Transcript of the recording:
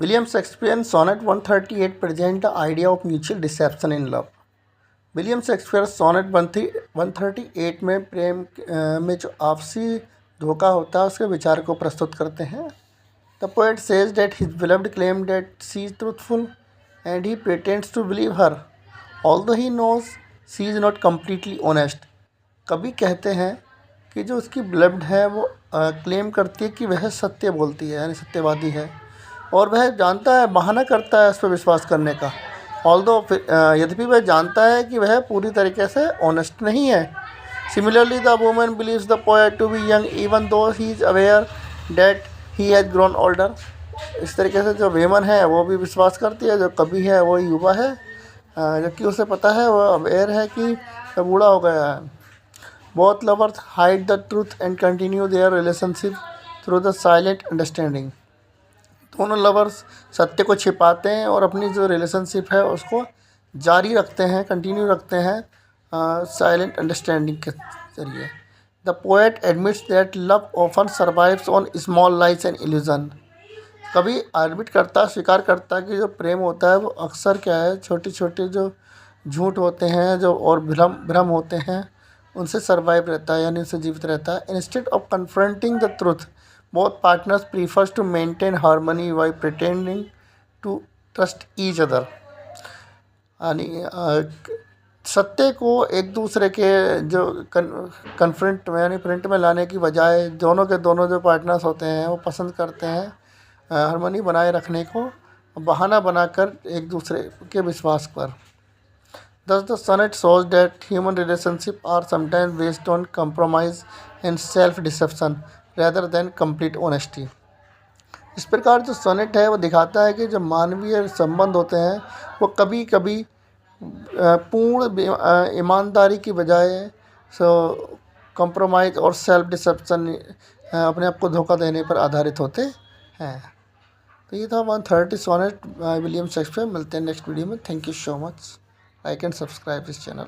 William Shakespeare Sonnet 138 present the idea of mutual deception in love. William Shakespeare sonnet 138 में प्रेम में जो आपसी धोखा होता है उसके विचार को प्रस्तुत करते हैं. The poet says that his beloved claim that she is truthful and he pretends to believe her although he knows she is not completely honest. कवि कहते हैं कि जो उसकी बिलव्ड है वो क्लेम करती है कि वह सत्य बोलती है, यानी सत्यवादी है, और वह जानता है, बहाना करता है उस पर विश्वास करने का, ऑल्दो यद्यपि वह जानता है कि वह पूरी तरीके से ऑनेस्ट नहीं है. Similarly the woman believes the poet to be young even though he is aware that he has grown older. इस तरीके से जो वेमन है वो भी विश्वास करती है, जो कवि है वो युवा है, जबकि उसे पता है, वो अवेयर है कि वह बूढ़ा हो गया है. Both lovers hide the truth and continue their relationship through the silent understanding. दोनों लवर्स सत्य को छिपाते हैं और अपनी जो रिलेशनशिप है उसको जारी रखते हैं, कंटिन्यू रखते हैं साइलेंट अंडरस्टैंडिंग के जरिए. The poet admits that love often survives on small lies and illusion. कभी एडमिट करता, स्वीकार करता कि जो प्रेम होता है वो अक्सर क्या है, छोटे छोटे जो झूठ होते हैं जो और भ्रम होते हैं उनसे सर्वाइव रहता है, यानी उनसे जीवित रहता है. Instead of confronting the truth both partners prefers to maintain harmony while pretending to trust each other. यानी सत्य को एक दूसरे के जो कन्फ्रंट में यानी प्रिंट में लाने की बजाय दोनों के दोनों जो पार्टनर्स होते हैं वो पसंद करते हैं हारमोनी बनाए रखने को, बहाना बनाकर एक दूसरे के विश्वास पर. Thus the sonnet shows that human relationships are sometimes based on compromise and self-deception rather than complete honesty. इस प्रकार जो सोनेट है वो दिखाता है कि जो मानवीय संबंध होते हैं वो कभी कभी पूर्ण ईमानदारी की बजाय कॉम्प्रोमाइज़ और सेल्फ डिसेप्शन, अपने आप को धोखा देने पर आधारित होते हैं. तो ये था 130 सोनेट विलियम शेक्सपियर. मिलते हैं नेक्स्ट वीडियो में. Thank you so much. Like and subscribe this channel.